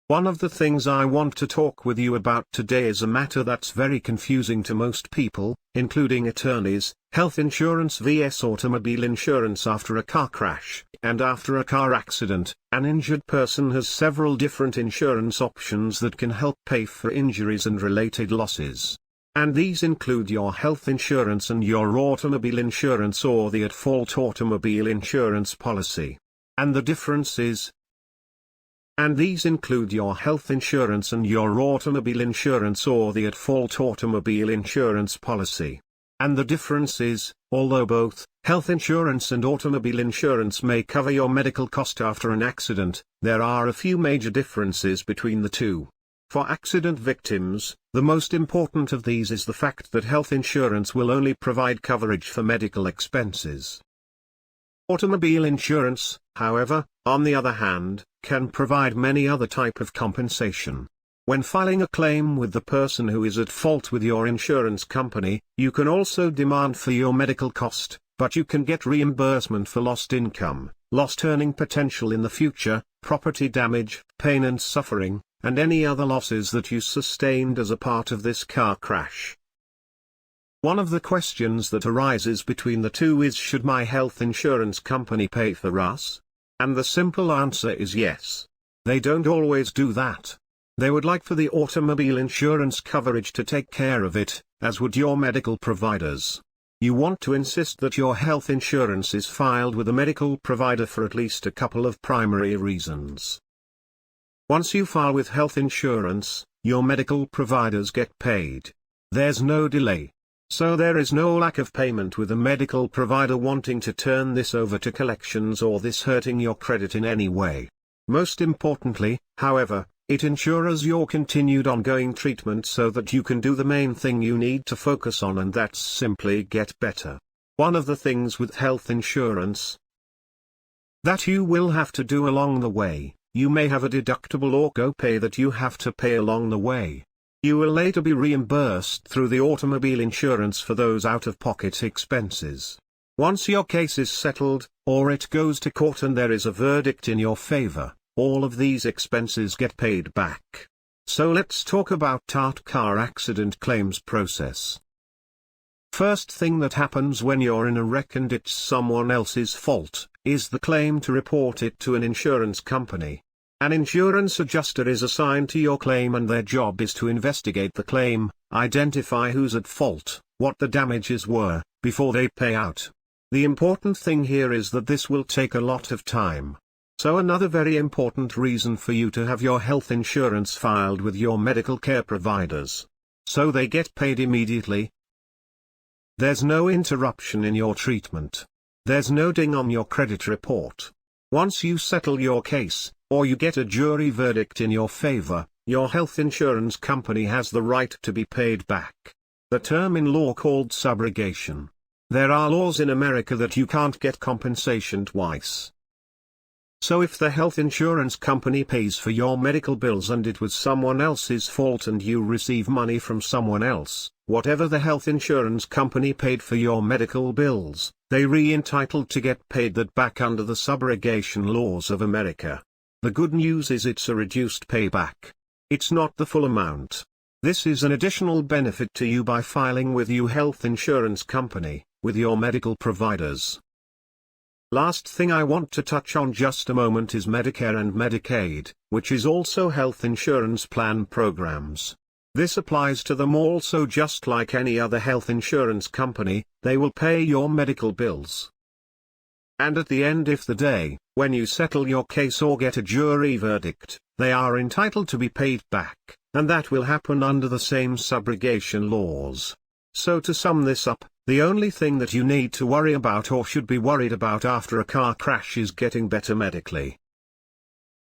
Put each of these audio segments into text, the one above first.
One of the things I want to talk with you about today is a matter that's very confusing to most people, including attorneys: health insurance vs automobile insurance. After a car crash and after a car accident, an injured person has several different insurance options that can help pay for injuries and related losses. And these include your health insurance and your automobile insurance, or the at-fault automobile insurance policy. And the difference is, and these include your health insurance and your automobile insurance, or the at-fault automobile insurance policy. And the difference is, although both health insurance and automobile insurance may cover your medical cost after an accident, there are a few major differences between the two. For accident victims, the most important of these is the fact that health insurance will only provide coverage for medical expenses. Automobile insurance, however, on the other hand, can provide many other types of compensation. When filing a claim with the person who is at fault with your insurance company, you can also demand for your medical cost, but you can get reimbursement for lost income, lost earning potential in the future, property damage, pain and suffering, and any other losses that you sustained as a part of this car crash. One of the questions that arises between the two is, should my health insurance company pay for us? And the simple answer is yes. They don't always do that. They would like for the automobile insurance coverage to take care of it, as would your medical providers. You want to insist that your health insurance is filed with a medical provider for at least a couple of primary reasons. Once you file with health insurance, your medical providers get paid. There's no delay. So there is no lack of payment with a medical provider wanting to turn this over to collections or this hurting your credit in any way. Most importantly, however, it ensures your continued ongoing treatment so that you can do the main thing you need to focus on, and that's simply get better. One of the things with health insurance that you will have to do along the way, you may have a deductible or copay that you have to pay along the way. You will later be reimbursed through the automobile insurance for those out-of-pocket expenses. Once your case is settled, or it goes to court and there is a verdict in your favor, all of these expenses get paid back. So let's talk about car accident claims process. First thing that happens when you're in a wreck and it's someone else's fault, is the claim to report it to an insurance company. An insurance adjuster is assigned to your claim and their job is to investigate the claim, identify who's at fault, what the damages were, before they pay out. The important thing here is that this will take a lot of time. So another very important reason for you to have your health insurance filed with your medical care providers. So they get paid immediately. There's no interruption in your treatment. There's no ding on your credit report. Once you settle your case, or you get a jury verdict in your favor, your health insurance company has the right to be paid back. The term in law called subrogation. There are laws in America that you can't get compensation twice. So if the health insurance company pays for your medical bills and it was someone else's fault and you receive money from someone else, whatever the health insurance company paid for your medical bills, they re-entitled to get paid that back under the subrogation laws of America. The good news is it's a reduced payback. It's not the full amount. This is an additional benefit to you by filing with your health insurance company, with your medical providers. Last thing I want to touch on just a moment is Medicare and Medicaid, which is also health insurance plan programs. This applies to them also. Just like any other health insurance company, they will pay your medical bills. And at the end of the day, when you settle your case or get a jury verdict, they are entitled to be paid back, and that will happen under the same subrogation laws. So to sum this up, the only thing that you need to worry about or should be worried about after a car crash is getting better medically.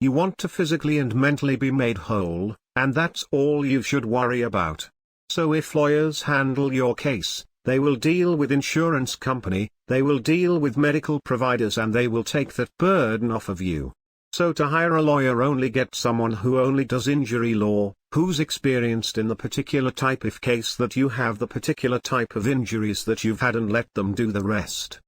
You want to physically and mentally be made whole, and that's all you should worry about. So if lawyers handle your case, they will deal with insurance company, they will deal with medical providers, and they will take that burden off of you. So to hire a lawyer, only get someone who only does injury law, who's experienced in the particular type of case that you have, the particular type of injuries that you've had, and let them do the rest.